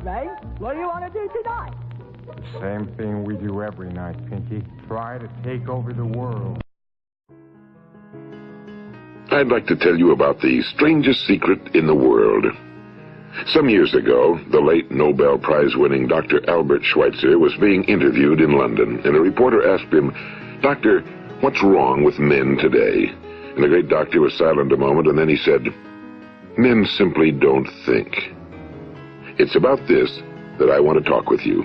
Ray. What do you want to do tonight? The same thing we do every night, Pinky. Try to take over the world. I'd like to tell you about the strangest secret in the world. Some years ago, the late Nobel Prize-winning Dr. Albert Schweitzer was being interviewed in London, and a reporter asked him, "Doctor, what's wrong with men today?" And the great doctor was silent a moment, and then he said, "Men simply don't think." It's about this that I want to talk with you.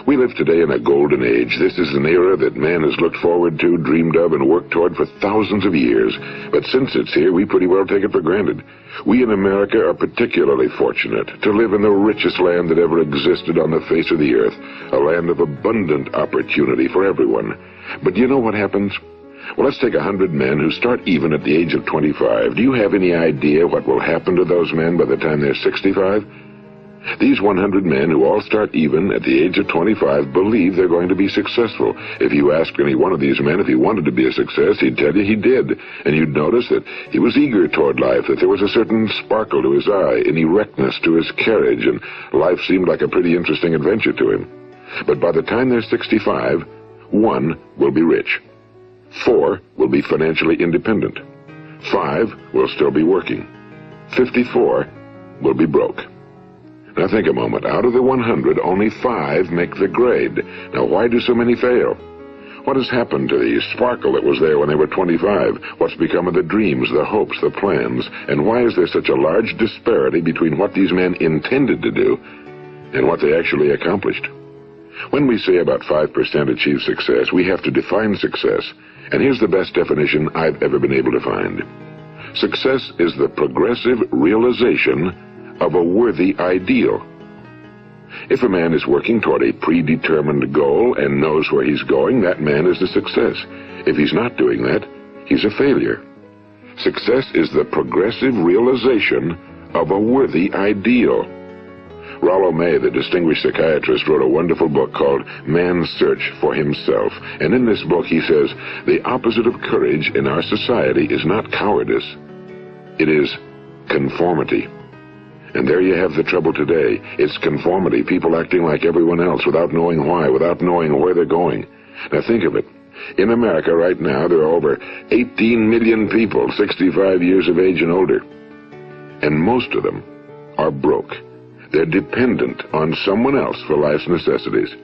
We live today in a golden age. This is an era that man has looked forward to, dreamed of, and worked toward for thousands of years. But since it's here, we pretty well take it for granted. We in America are particularly fortunate to live in the richest land that ever existed on the face of the earth, a land of abundant opportunity for everyone. But do you know what happens? Well, let's take 100 men who start even at the age of 25. Do you have any idea what will happen to those men by the time they're 65? These 100 men who all start even at the age of 25 believe they're going to be successful. If you ask any one of these men if he wanted to be a success, he'd tell you he did. And you'd notice that he was eager toward life, that there was a certain sparkle to his eye, an erectness to his carriage, and life seemed like a pretty interesting adventure to him. But by the time they're 65, 1 will be rich. 4 will be financially independent. 5 will still be working. 54 will be broke. Now think a moment. Out of the 100, only 5 make the grade. Now why do so many fail? What has happened to the sparkle that was there when they were 25? What's become of the dreams, the hopes, the plans? And why is there such a large disparity between what these men intended to do and what they actually accomplished? When we say about 5% achieve success, we have to define success. And here's the best definition I've ever been able to find. Success is the progressive realization of a worthy ideal. If a man is working toward a predetermined goal and knows where he's going, that man is a success. If he's not doing that, he's a failure. Success is the progressive realization of a worthy ideal. Rollo May, the distinguished psychiatrist, wrote a wonderful book called Man's Search for Himself. And in this book he says, the opposite of courage in our society is not cowardice. It is conformity. And there you have the trouble today. It's conformity, people acting like everyone else without knowing why, without knowing where they're going. Now think of it. In America right now, there are over 18 million people 65 years of age and older. And most of them are broke. They're dependent on someone else for life's necessities.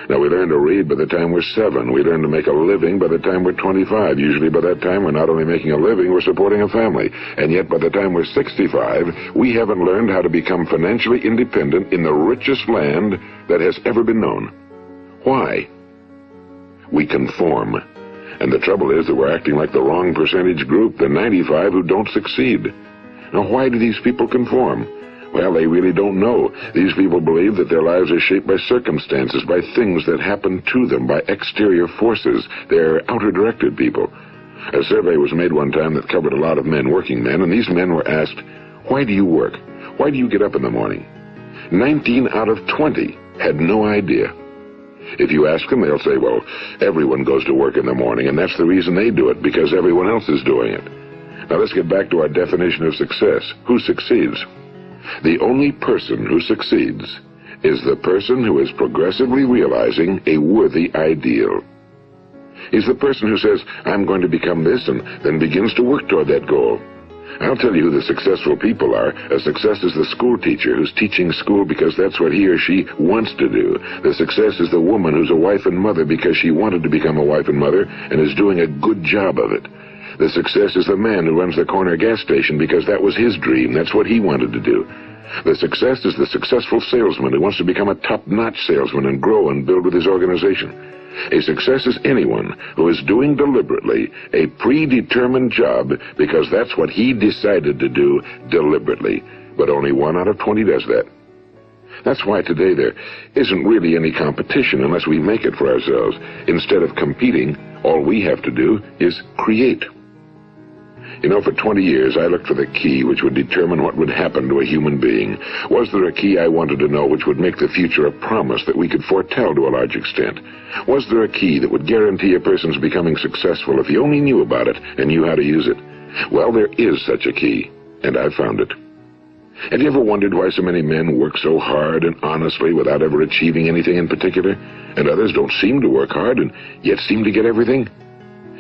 Now, we learn to read by the time we're 7. We learn to make a living by the time we're 25. Usually by that time, we're not only making a living, we're supporting a family. And yet, by the time we're 65, we haven't learned how to become financially independent in the richest land that has ever been known. Why? We conform. And the trouble is that we're acting like the wrong percentage group, the 95 who don't succeed. Now, why do these people conform? Well, they really don't know. These people believe that their lives are shaped by circumstances, by things that happen to them, by exterior forces. They're outer-directed people. A survey was made one time that covered a lot of men, working men, and these men were asked, why do you work? Why do you get up in the morning? 19 out of 20 had no idea. If you ask them, they'll say, well, everyone goes to work in the morning, and that's the reason they do it, because everyone else is doing it. Now let's get back to our definition of success. Who succeeds? The only person who succeeds is the person who is progressively realizing a worthy ideal. He's the person who says, I'm going to become this, and then begins to work toward that goal. I'll tell you who the successful people are. A success is the school teacher who's teaching school because that's what he or she wants to do. The success is the woman who's a wife and mother because she wanted to become a wife and mother and is doing a good job of it. The success is the man who runs the corner gas station because that was his dream. That's what he wanted to do. The success is the successful salesman who wants to become a top-notch salesman and grow and build with his organization. A success is anyone who is doing deliberately a predetermined job because that's what he decided to do deliberately. But only 1 out of 20 does that. That's why today there isn't really any competition unless we make it for ourselves. Instead of competing, all we have to do is create. You know, for 20 years, I looked for the key which would determine what would happen to a human being. Was there a key I wanted to know which would make the future a promise that we could foretell to a large extent? Was there a key that would guarantee a person's becoming successful if he only knew about it and knew how to use it? Well, there is such a key, and I found it. Have you ever wondered why so many men work so hard and honestly without ever achieving anything in particular, and others don't seem to work hard and yet seem to get everything?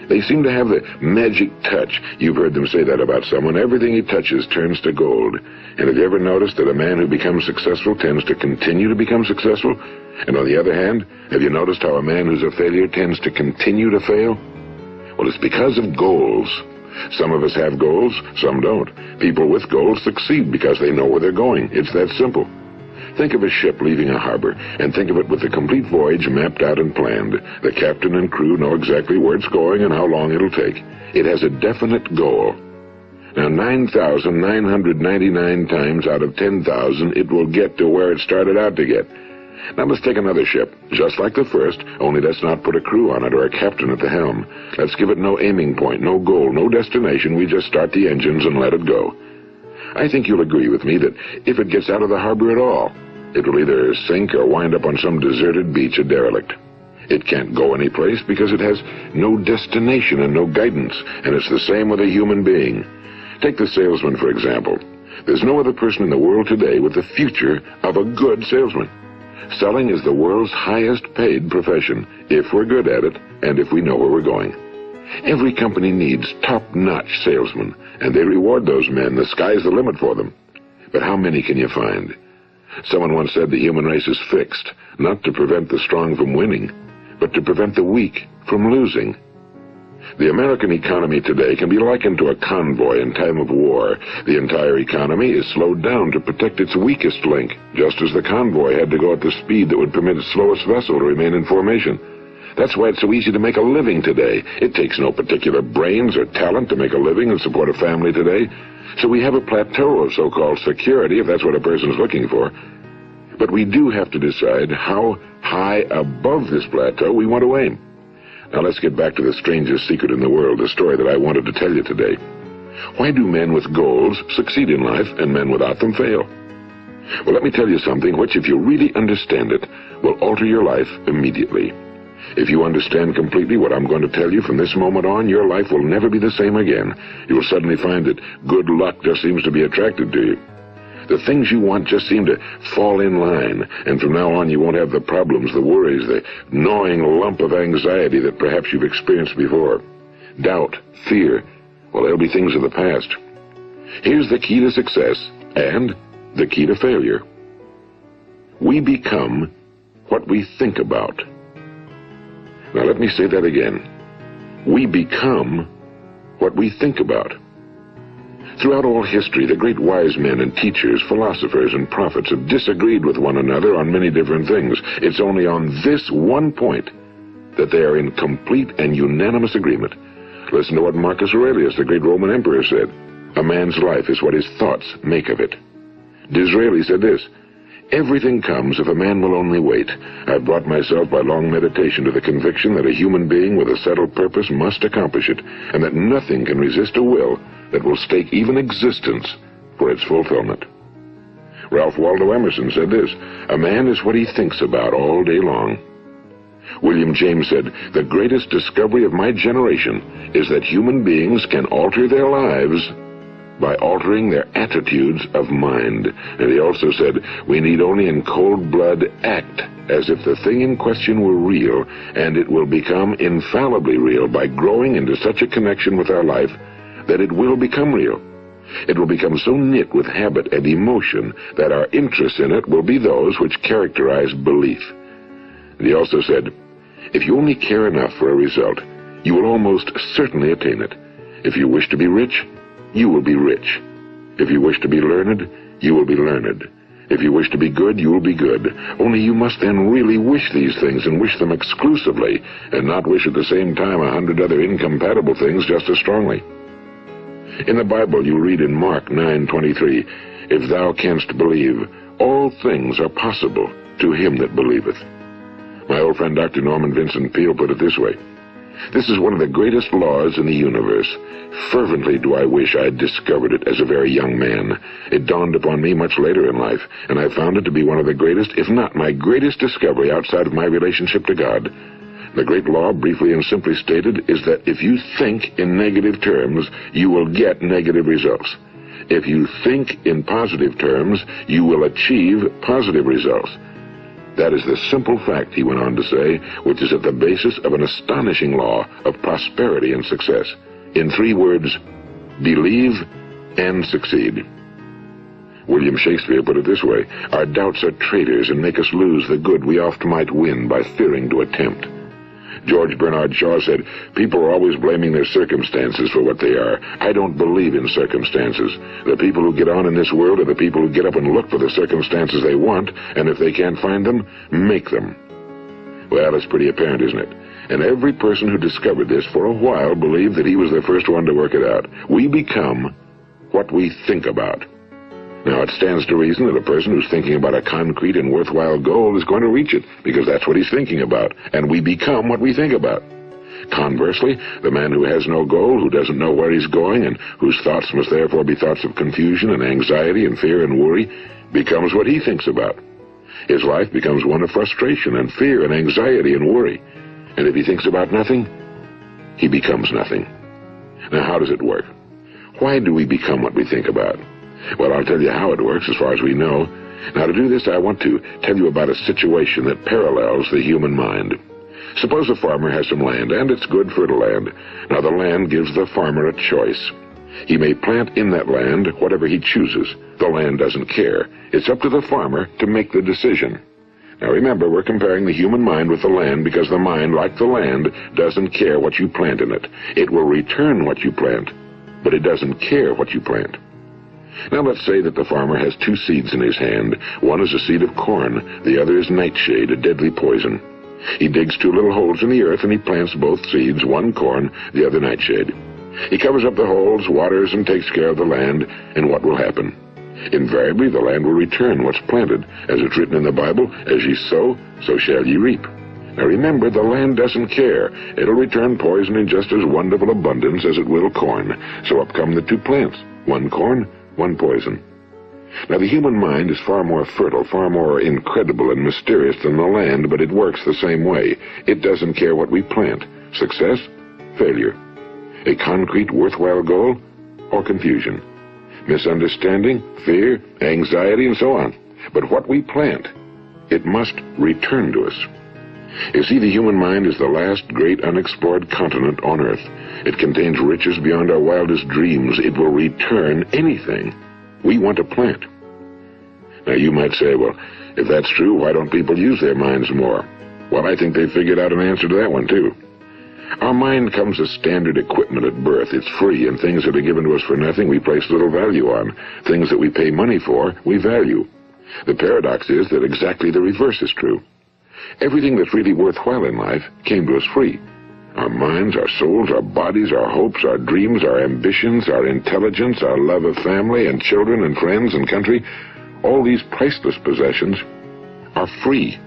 They seem to have the magic touch. You've heard them say that about someone. Everything he touches turns to gold. And have you ever noticed that a man who becomes successful tends to continue to become successful? And on the other hand, have you noticed how a man who's a failure tends to continue to fail? Well, it's because of goals. Some of us have goals, some don't. People with goals succeed because they know where they're going. It's that simple. Think of a ship leaving a harbor, and think of it with the complete voyage mapped out and planned. The captain and crew know exactly where it's going and how long it'll take. It has a definite goal. Now, 9,999 times out of 10,000, it will get to where it started out to get. Now let's take another ship, just like the first, only let's not put a crew on it or a captain at the helm. Let's give it no aiming point, no goal, no destination. We just start the engines and let it go. I think you'll agree with me that if it gets out of the harbor at all, it will either sink or wind up on some deserted beach, a derelict. It can't go anyplace because it has no destination and no guidance, and it's the same with a human being. Take the salesman, for example. There's no other person in the world today with the future of a good salesman. Selling is the world's highest paid profession, if we're good at it and if we know where we're going. Every company needs top-notch salesmen, and they reward those men. The sky's the limit for them. But how many can you find? Someone once said the human race is fixed, not to prevent the strong from winning, but to prevent the weak from losing. The American economy today can be likened to a convoy in time of war. The entire economy is slowed down to protect its weakest link, just as the convoy had to go at the speed that would permit its slowest vessel to remain in formation. That's why it's so easy to make a living today. It takes no particular brains or talent to make a living and support a family today. So we have a plateau of so-called security, if that's what a person's looking for. But we do have to decide how high above this plateau we want to aim. Now let's get back to the strangest secret in the world, the story that I wanted to tell you today. Why do men with goals succeed in life and men without them fail? Well, let me tell you something which, if you really understand it, will alter your life immediately. If you understand completely what I'm going to tell you from this moment on, your life will never be the same again. You will suddenly find that good luck just seems to be attracted to you. The things you want just seem to fall in line, and from now on you won't have the problems, the worries, the gnawing lump of anxiety that perhaps you've experienced before. Doubt, fear, well, they'll be things of the past. Here's the key to success and the key to failure. We become what we think about. Now let me say that again. We become what we think about. Throughout all history, the great wise men and teachers, philosophers and prophets have disagreed with one another on many different things. It's only on this one point that they are in complete and unanimous agreement. Listen to what Marcus Aurelius, the great Roman emperor, said. A man's life is what his thoughts make of it. Disraeli said this, everything comes if a man will only wait. I've brought myself by long meditation to the conviction that a human being with a settled purpose must accomplish it, and that nothing can resist a will that will stake even existence for its fulfillment. Ralph Waldo Emerson said this, a man is what he thinks about all day long. William James said, the greatest discovery of my generation is that human beings can alter their lives by altering their attitudes of mind. And he also said, we need only in cold blood act as if the thing in question were real, and it will become infallibly real by growing into such a connection with our life that it will become real. It will become so knit with habit and emotion that our interest in it will be those which characterize belief. And he also said, if you only care enough for a result, you will almost certainly attain it. If you wish to be rich, you will be rich. If you wish to be learned, you will be learned. If you wish to be good, you will be good. Only you must then really wish these things and wish them exclusively, and not wish at the same time 100 other incompatible things just as strongly. In the Bible, you read in Mark 9:23, if thou canst believe, all things are possible to him that believeth. My old friend Dr. Norman Vincent Peale put it this way, this is one of the greatest laws in the universe. Fervently do I wish I had discovered it as a very young man. It dawned upon me much later in life, and I found it to be one of the greatest, if not my greatest discovery outside of my relationship to God. The great law, briefly and simply stated, is that if you think in negative terms, you will get negative results. If you think in positive terms, you will achieve positive results. That is the simple fact, he went on to say, which is at the basis of an astonishing law of prosperity and success. In 3 words, believe and succeed. William Shakespeare put it this way: our doubts are traitors and make us lose the good we oft might win by fearing to attempt. George Bernard Shaw said, people are always blaming their circumstances for what they are. I don't believe in circumstances. The people who get on in this world are the people who get up and look for the circumstances they want, and if they can't find them, make them. Well, it's pretty apparent, isn't it? And every person who discovered this for a while believed that he was the first one to work it out. We become what we think about. Now, it stands to reason that a person who's thinking about a concrete and worthwhile goal is going to reach it, because that's what he's thinking about, and we become what we think about. Conversely, the man who has no goal, who doesn't know where he's going, and whose thoughts must therefore be thoughts of confusion and anxiety and fear and worry, becomes what he thinks about. His life becomes one of frustration and fear and anxiety and worry. And if he thinks about nothing, he becomes nothing. Now, how does it work? Why do we become what we think about? Well, I'll tell you how it works as far as we know. Now, to do this, I want to tell you about a situation that parallels the human mind. Suppose a farmer has some land, and it's good fertile land. Now, the land gives the farmer a choice. He may plant in that land whatever he chooses. The land doesn't care. It's up to the farmer to make the decision. Now, remember, we're comparing the human mind with the land because the mind, like the land, doesn't care what you plant in it. It will return what you plant, but it doesn't care what you plant. Now, let's say that the farmer has 2 seeds in his hand. One is a seed of corn. The other is nightshade, a deadly poison. He digs 2 little holes in the earth, and he plants both seeds, one corn, the other nightshade. He covers up the holes, waters, and takes care of the land, and what will happen? Invariably, the land will return what's planted. As it's written in the Bible, as ye sow, so shall ye reap. Now remember, the land doesn't care. It'll return poison in just as wonderful abundance as it will corn. So up come the 2 plants, one corn, one poison. Now, the human mind is far more fertile, far more incredible and mysterious than the land, but it works the same way. It doesn't care what we plant. Success, failure. A concrete, worthwhile goal, or confusion. Misunderstanding, fear, anxiety, and so on. But what we plant, it must return to us. You see, the human mind is the last great unexplored continent on Earth. It contains riches beyond our wildest dreams. It will return anything we want to plant. Now, you might say, well, if that's true, why don't people use their minds more? Well, I think they figured out an answer to that one, too. Our mind comes as standard equipment at birth. It's free, and things that are given to us for nothing we place little value on. Things that we pay money for, we value. The paradox is that exactly the reverse is true. Everything that's really worthwhile in life came to us free. Our minds, our souls, our bodies, our hopes, our dreams, our ambitions, our intelligence, our love of family and children and friends and country, all these priceless possessions are free.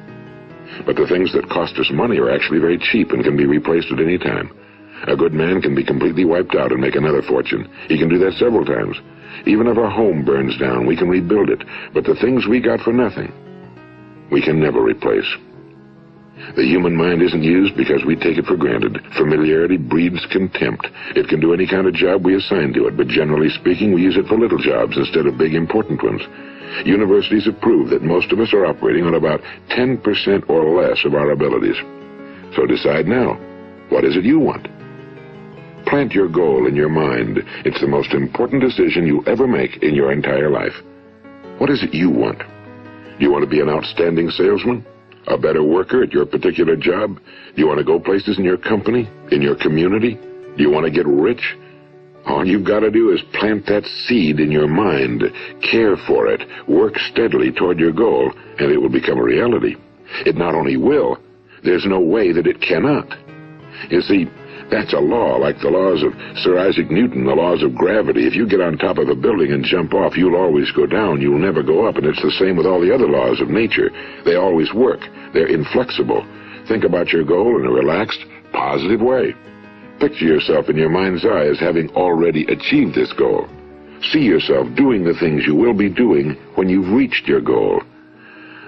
But the things that cost us money are actually very cheap and can be replaced at any time. A good man can be completely wiped out and make another fortune. He can do that several times. Even if our home burns down, we can rebuild it. But the things we got for nothing, we can never replace. The human mind isn't used because we take it for granted. Familiarity breeds contempt. It can do any kind of job we assign to it, but generally speaking, we use it for little jobs instead of big, important ones. Universities have proved that most of us are operating on about 10% or less of our abilities. So decide now, what is it you want? Plant your goal in your mind. It's the most important decision you'll ever make in your entire life. What is it you want? Do you want to be an outstanding salesman? A better worker at your particular job? Do you want to go places in your company, in your community? Do you want to get rich? All you've got to do is plant that seed in your mind, care for it, work steadily toward your goal, and it will become a reality. It not only will, there's no way that it cannot. You see, that's a law, like the laws of Sir Isaac Newton, the laws of gravity. If you get on top of a building and jump off, you'll always go down. You'll never go up, and it's the same with all the other laws of nature. They always work. They're inflexible. Think about your goal in a relaxed, positive way. Picture yourself in your mind's eye as having already achieved this goal. See yourself doing the things you will be doing when you've reached your goal.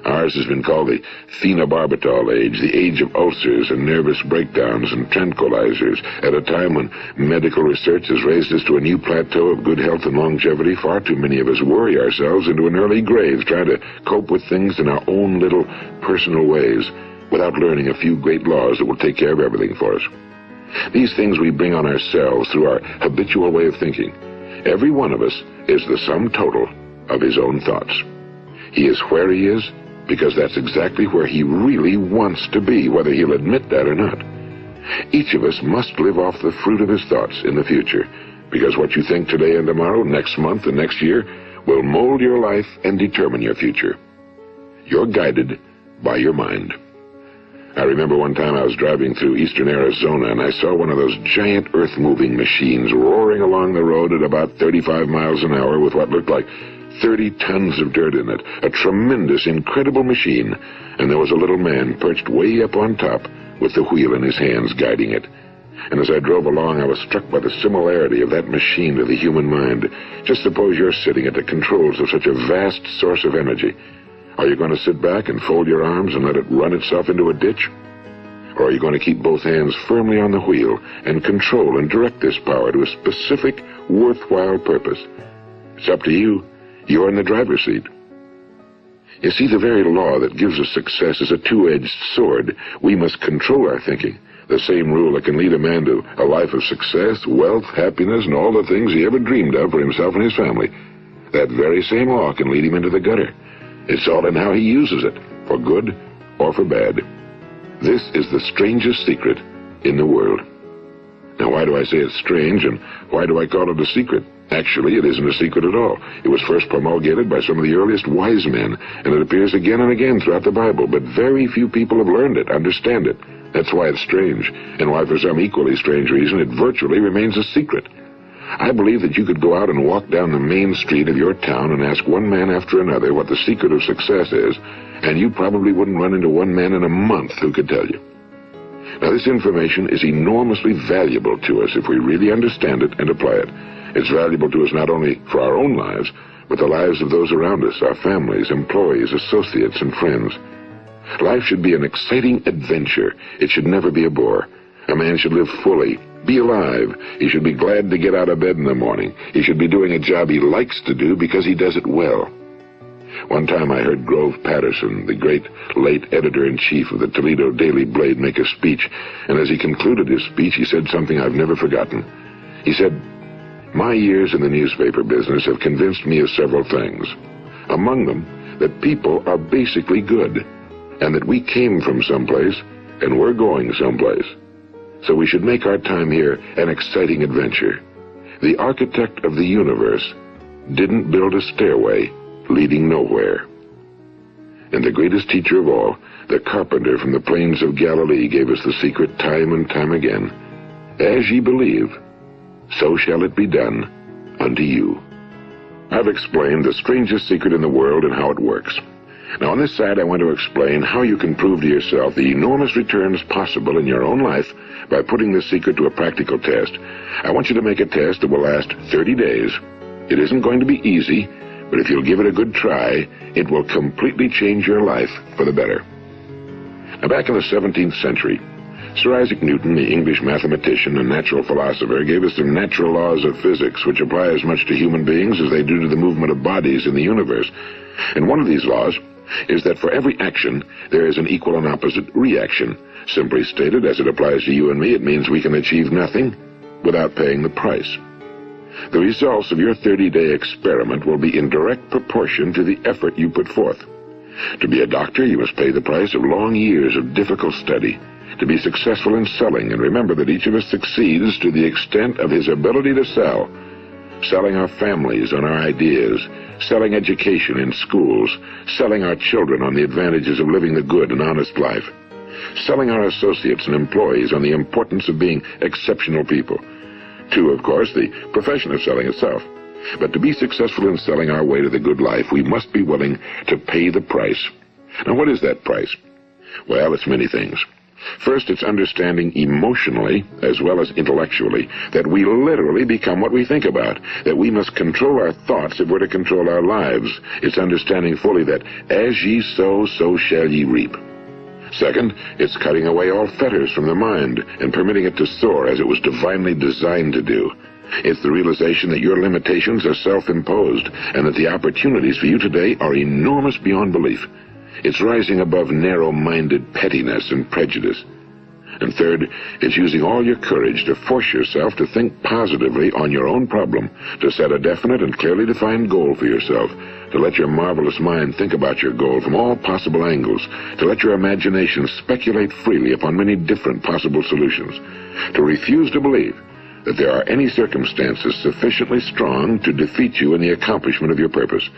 Ours has been called the phenobarbital age, the age of ulcers and nervous breakdowns and tranquilizers, at a time when medical research has raised us to a new plateau of good health and longevity. Far too many of us worry ourselves into an early grave trying to cope with things in our own little personal ways without learning a few great laws that will take care of everything for us. These things we bring on ourselves through our habitual way of thinking. Every one of us is the sum total of his own thoughts. He is where he is because that's exactly where he really wants to be, whether he'll admit that or not. Each of us must live off the fruit of his thoughts in the future, because what you think today and tomorrow, next month and next year, will mold your life and determine your future. You're guided by your mind. I remember one time I was driving through eastern Arizona, and I saw one of those giant earth-moving machines roaring along the road at about 35 miles an hour with what looked like 30 tons of dirt in it. A tremendous, incredible machine, and there was a little man perched way up on top with the wheel in his hands guiding it. And as I drove along, I was struck by the similarity of that machine to the human mind. Just suppose you're sitting at the controls of such a vast source of energy. Are you going to sit back and fold your arms and let it run itself into a ditch? Or are you going to keep both hands firmly on the wheel and control and direct this power to a specific, worthwhile purpose? It's up to you. You're in the driver's seat. You see, the very law that gives us success is a two-edged sword. We must control our thinking. The same rule that can lead a man to a life of success, wealth, happiness, and all the things he ever dreamed of for himself and his family. That very same law can lead him into the gutter. It's all in how he uses it, for good or for bad. This is the strangest secret in the world. Now, why do I say it's strange, and why do I call it a secret? Actually, it isn't a secret at all. It was first promulgated by some of the earliest wise men, and it appears again and again throughout the Bible, but very few people have learned it, understand it. That's why it's strange, and why for some equally strange reason it virtually remains a secret. I believe that you could go out and walk down the main street of your town and ask one man after another what the secret of success is, and you probably wouldn't run into one man in a month who could tell you. Now, this information is enormously valuable to us if we really understand it and apply it. It's valuable to us not only for our own lives, but the lives of those around us, our families, employees, associates, and friends. Life should be an exciting adventure. It should never be a bore. A man should live fully, be alive. He should be glad to get out of bed in the morning. He should be doing a job he likes to do because he does it well. One time I heard Grove Patterson, the great late editor-in-chief of the Toledo Daily Blade, make a speech, and as he concluded his speech, he said something I've never forgotten. He said, "My years in the newspaper business have convinced me of several things. Among them, that people are basically good, and that we came from someplace, and we're going someplace. So we should make our time here an exciting adventure. The architect of the universe didn't build a stairway leading nowhere." And the greatest teacher of all, the carpenter from the plains of Galilee, gave us the secret time and time again. As ye believe, so shall it be done unto you. I've explained the strangest secret in the world and how it works. Now, on this side, I want to explain how you can prove to yourself the enormous returns possible in your own life by putting this secret to a practical test. I want you to make a test that will last 30 days. It isn't going to be easy, but if you'll give it a good try, it will completely change your life for the better. Now, back in the 17th century, Sir Isaac Newton, the English mathematician and natural philosopher, gave us some natural laws of physics which apply as much to human beings as they do to the movement of bodies in the universe. And one of these laws is that for every action, there is an equal and opposite reaction. Simply stated, as it applies to you and me, it means we can achieve nothing without paying the price. The results of your 30-day experiment will be in direct proportion to the effort you put forth. To be a doctor, you must pay the price of long years of difficult study. To be successful in selling, and remember that each of us succeeds to the extent of his ability to sell. Selling our families on our ideas, selling education in schools, selling our children on the advantages of living the good and honest life, selling our associates and employees on the importance of being exceptional people. To, of course, the profession of selling itself. But to be successful in selling our way to the good life, we must be willing to pay the price. Now, what is that price? Well, it's many things. First, it's understanding emotionally, as well as intellectually, that we literally become what we think about, that we must control our thoughts if we're to control our lives. It's understanding fully that as ye sow, so shall ye reap. Second, it's cutting away all fetters from the mind and permitting it to soar as it was divinely designed to do. It's the realization that your limitations are self-imposed and that the opportunities for you today are enormous beyond belief. It's rising above narrow-minded pettiness and prejudice. And third, it's using all your courage to force yourself to think positively on your own problem, to set a definite and clearly defined goal for yourself, to let your marvelous mind think about your goal from all possible angles, to let your imagination speculate freely upon many different possible solutions, to refuse to believe that there are any circumstances sufficiently strong to defeat you in the accomplishment of your purpose,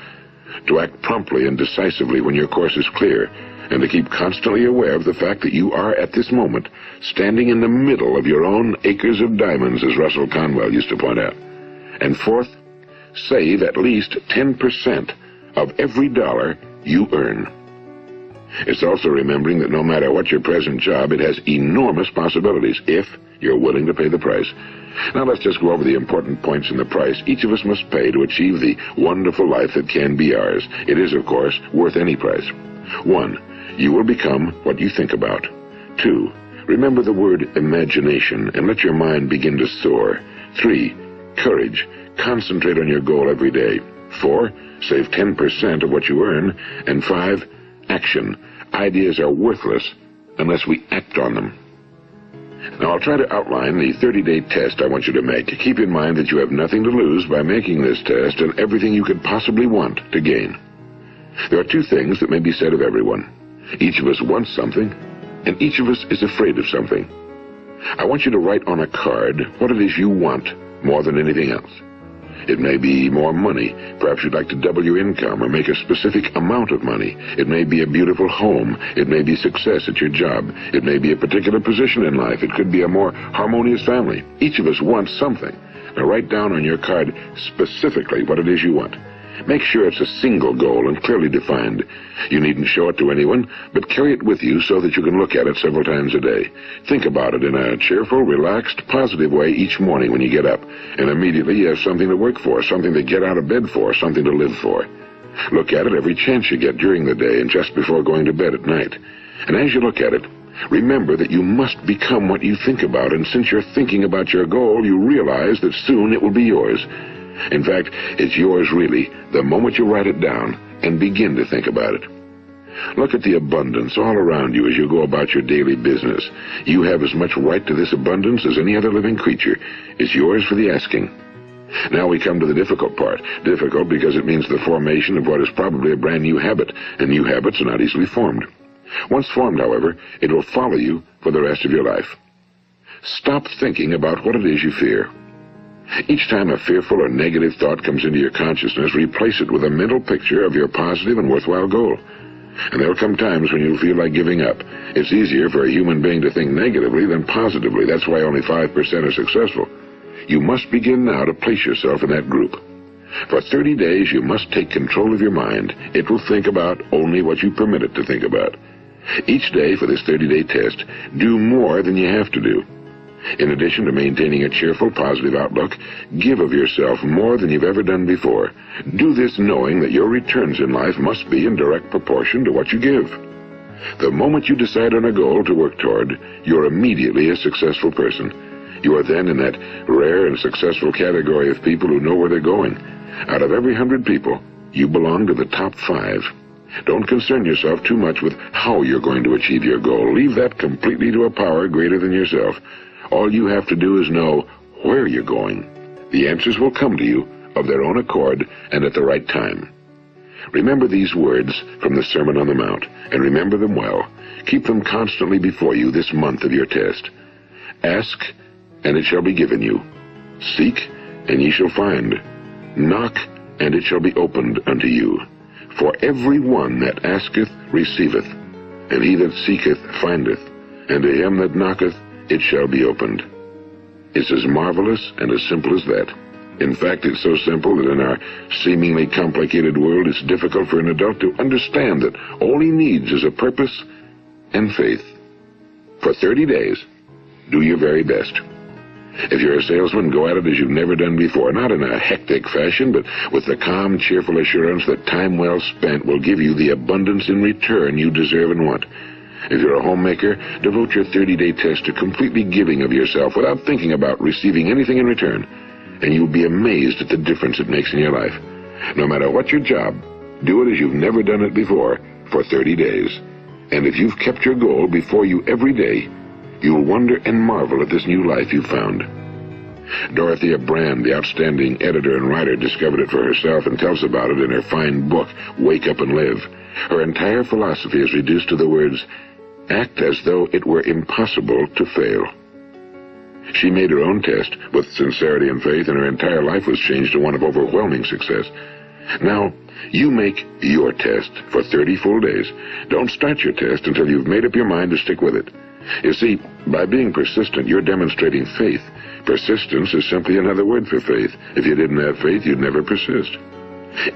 to act promptly and decisively when your course is clear, and to keep constantly aware of the fact that you are, at this moment, standing in the middle of your own acres of diamonds, as Russell Conwell used to point out. And fourth, save at least 10% of every dollar you earn. It's also remembering that no matter what your present job, it has enormous possibilities if you're willing to pay the price. Now let's just go over the important points in the price each of us must pay to achieve the wonderful life that can be ours. It is, of course, worth any price. 1. You will become what you think about. 2. Remember the word imagination and let your mind begin to soar. 3. Courage. Concentrate on your goal every day. 4. Save 10% of what you earn. And 5. Action. Ideas are worthless unless we act on them. Now, I'll try to outline the 30-day test I want you to make. Keep in mind that you have nothing to lose by making this test and everything you could possibly want to gain. There are two things that may be said of everyone. Each of us wants something, and each of us is afraid of something. I want you to write on a card what it is you want more than anything else. It may be more money. Perhaps you'd like to double your income or make a specific amount of money. It may be a beautiful home. It may be success at your job. It may be a particular position in life. It could be a more harmonious family. Each of us wants something. Now write down on your card specifically what it is you want. Make sure it's a single goal and clearly defined. You needn't show it to anyone, but carry it with you so that you can look at it several times a day. Think about it in a cheerful, relaxed, positive way each morning when you get up, and immediately you have something to work for, something to get out of bed for, something to live for. Look at it every chance you get during the day and just before going to bed at night. And as you look at it, remember that you must become what you think about, and since you're thinking about your goal, you realize that soon it will be yours. In fact, it's yours really the moment you write it down and begin to think about it. Look at the abundance all around you as you go about your daily business. You have as much right to this abundance as any other living creature. It's yours for the asking. Now we come to the difficult part. Difficult because it means the formation of what is probably a brand new habit, and new habits are not easily formed. Once formed, however, it will follow you for the rest of your life. Stop thinking about what it is you fear. Each time a fearful or negative thought comes into your consciousness, replace it with a mental picture of your positive and worthwhile goal. And there will come times when you'll feel like giving up. It's easier for a human being to think negatively than positively. That's why only 5% are successful. You must begin now to place yourself in that group. For 30 days, you must take control of your mind. It will think about only what you permit it to think about. Each day for this 30-day test, do more than you have to do. In addition to maintaining a cheerful, positive outlook, give of yourself more than you've ever done before. Do this knowing that your returns in life must be in direct proportion to what you give. The moment you decide on a goal to work toward, you're immediately a successful person. You are then in that rare and successful category of people who know where they're going. Out of every 100 people, you belong to the top 5. Don't concern yourself too much with how you're going to achieve your goal. Leave that completely to a power greater than yourself. All you have to do is know where you're going. The answers will come to you of their own accord and at the right time. Remember these words from the Sermon on the Mount, and remember them well. Keep them constantly before you this month of your test. Ask, and it shall be given you. Seek, and ye shall find. Knock, and it shall be opened unto you. For every one that asketh receiveth, and he that seeketh findeth, and to him that knocketh it shall be opened. It's as marvelous and as simple as that. In fact, it's so simple that in our seemingly complicated world, it's difficult for an adult to understand that all he needs is a purpose and faith. For 30 days, do your very best. If you're a salesman, go at it as you've never done before, not in a hectic fashion, but with the calm, cheerful assurance that time well spent will give you the abundance in return you deserve and want. If you're a homemaker, devote your 30-day test to completely giving of yourself without thinking about receiving anything in return, and you'll be amazed at the difference it makes in your life. No matter what your job, do it as you've never done it before for 30 days. And if you've kept your goal before you every day, you'll wonder and marvel at this new life you've found. Dorothea Brand, the outstanding editor and writer, discovered it for herself and tells about it in her fine book, Wake Up and Live. Her entire philosophy is reduced to the words, act as though it were impossible to fail. She made her own test with sincerity and faith, and her entire life was changed to one of overwhelming success. Now, you make your test for 30 full days. Don't start your test until you've made up your mind to stick with it. You see, by being persistent, you're demonstrating faith. Persistence is simply another word for faith. If you didn't have faith, you'd never persist.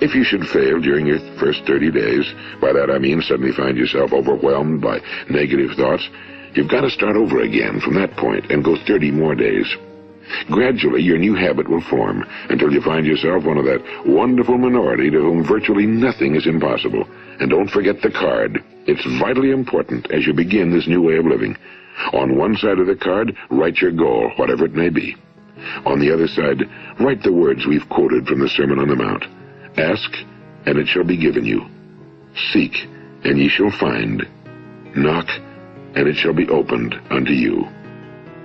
If you should fail during your first 30 days, by that I mean suddenly find yourself overwhelmed by negative thoughts, you've got to start over again from that point and go 30 more days. Gradually, your new habit will form until you find yourself one of that wonderful minority to whom virtually nothing is impossible. And don't forget the card. It's vitally important as you begin this new way of living. On one side of the card, write your goal, whatever it may be. On the other side, write the words we've quoted from the Sermon on the Mount. Ask, and it shall be given you. Seek, and ye shall find. Knock, and it shall be opened unto you.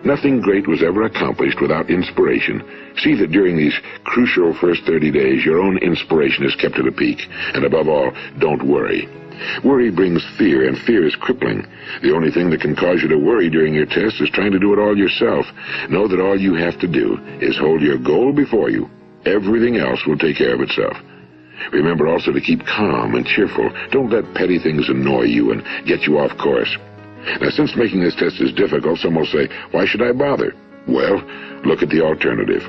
Nothing great was ever accomplished without inspiration. See that during these crucial first 30 days, your own inspiration is kept at a peak. And above all, don't worry. Worry brings fear, and fear is crippling. The only thing that can cause you to worry during your test is trying to do it all yourself. Know that all you have to do is hold your goal before you. Everything else will take care of itself. Remember also to keep calm and cheerful. Don't let petty things annoy you and get you off course. Now, since making this test is difficult, some will say, why should I bother? Well, look at the alternative.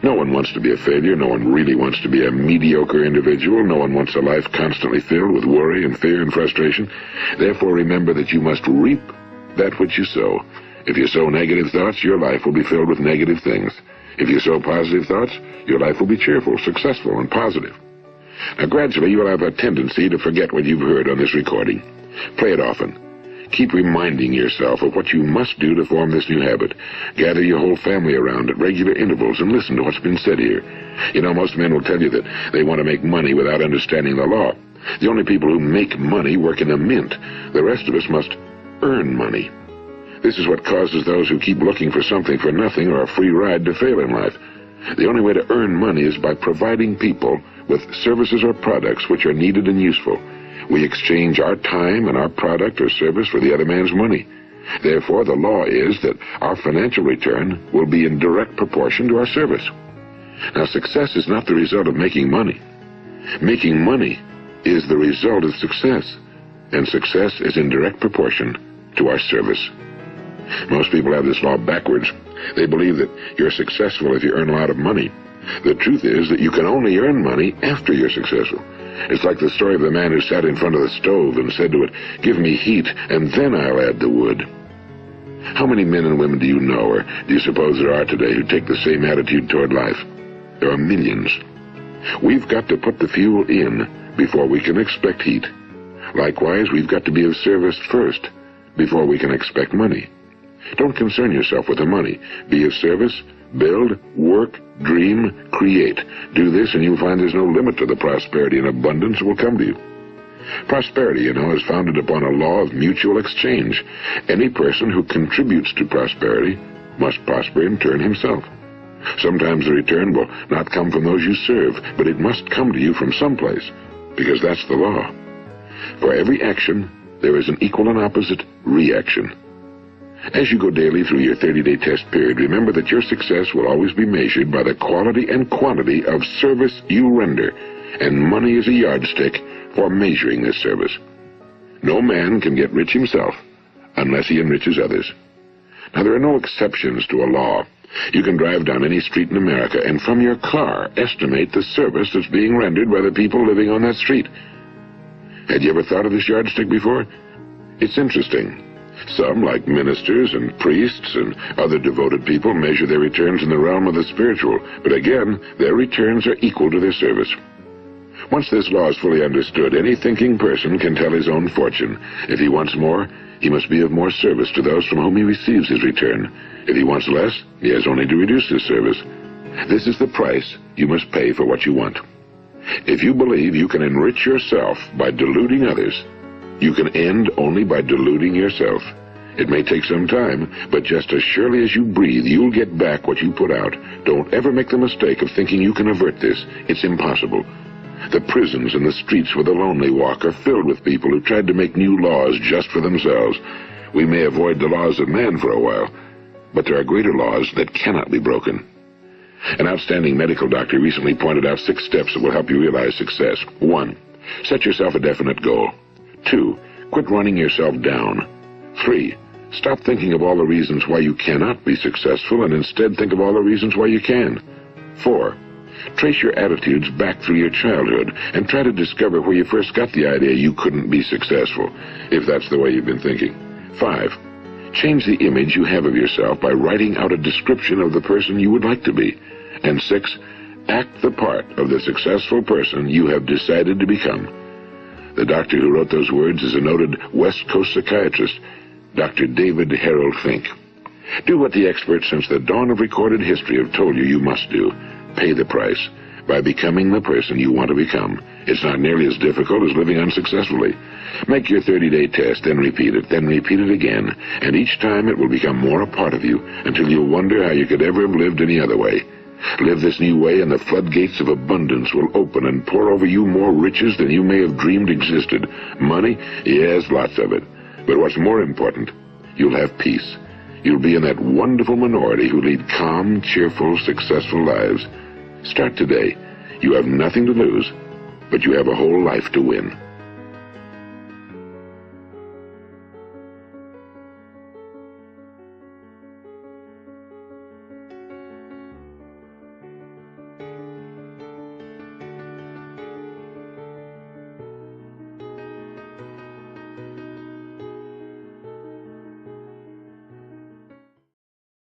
No one wants to be a failure. No one really wants to be a mediocre individual. No one wants a life constantly filled with worry and fear and frustration. Therefore, remember that you must reap that which you sow. If you sow negative thoughts, your life will be filled with negative things. If you sow positive thoughts, your life will be cheerful, successful, and positive. Now, gradually, you will have a tendency to forget what you've heard on this recording. Play it often. Keep reminding yourself of what you must do to form this new habit. Gather your whole family around at regular intervals and listen to what's been said here. You know, most men will tell you that they want to make money without understanding the law. The only people who make money work in a mint. The rest of us must earn money. This is what causes those who keep looking for something for nothing or a free ride to fail in life. The only way to earn money is by providing people with services or products which are needed and useful. We exchange our time and our product or service for the other man's money. Therefore, the law is that our financial return will be in direct proportion to our service. Now, success is not the result of making money. Making money is the result of success, and success is in direct proportion to our service. Most people have this law backwards. They believe that you're successful if you earn a lot of money. The truth is that you can only earn money after you're successful. It's like the story of the man who sat in front of the stove and said to it, "Give me heat, and then I'll add the wood." How many men and women do you know, or do you suppose there are today, who take the same attitude toward life? There are millions. We've got to put the fuel in before we can expect heat. Likewise, we've got to be of service first before we can expect money. Don't concern yourself with the money. Be of service, build, work, dream, create. Do this and you'll find there's no limit to the prosperity and abundance that will come to you. Prosperity, you know, is founded upon a law of mutual exchange. Any person who contributes to prosperity must prosper in turn himself. Sometimes the return will not come from those you serve, but it must come to you from someplace, because that's the law. For every action, there is an equal and opposite reaction. As you go daily through your 30-day test period, remember that your success will always be measured by the quality and quantity of service you render, and money is a yardstick for measuring this service. No man can get rich himself unless he enriches others. Now, there are no exceptions to a law. You can drive down any street in America and from your car estimate the service that's being rendered by the people living on that street. Had you ever thought of this yardstick before? It's interesting. Some, like ministers and priests and other devoted people, measure their returns in the realm of the spiritual, but again, their returns are equal to their service. Once this law is fully understood, any thinking person can tell his own fortune. If he wants more, he must be of more service to those from whom he receives his return. If he wants less, he has only to reduce his service. This is the price you must pay for what you want. If you believe you can enrich yourself by deluding others, you can end only by deluding yourself. It may take some time, but just as surely as you breathe, you'll get back what you put out. Don't ever make the mistake of thinking you can avert this. It's impossible. The prisons and the streets where the lonely walk are filled with people who tried to make new laws just for themselves. We may avoid the laws of man for a while, but there are greater laws that cannot be broken. An outstanding medical doctor recently pointed out 6 steps that will help you realize success. 1. Set yourself a definite goal. 2. Quit running yourself down. 3. Stop thinking of all the reasons why you cannot be successful and instead think of all the reasons why you can. 4. Trace your attitudes back through your childhood and try to discover where you first got the idea you couldn't be successful, if that's the way you've been thinking. 5. Change the image you have of yourself by writing out a description of the person you would like to be. And 6. Act the part of the successful person you have decided to become. The doctor who wrote those words is a noted West Coast psychiatrist, Dr. David Harold Fink. Do what the experts since the dawn of recorded history have told you you must do. Pay the price by becoming the person you want to become. It's not nearly as difficult as living unsuccessfully. Make your 30-day test, then repeat it again, and each time it will become more a part of you until you'll wonder how you could ever have lived any other way. Live this new way and the floodgates of abundance will open and pour over you more riches than you may have dreamed existed. Money? Yes, lots of it. But what's more important, you'll have peace. You'll be in that wonderful minority who lead calm, cheerful, successful lives. Start today. You have nothing to lose, but you have a whole life to win.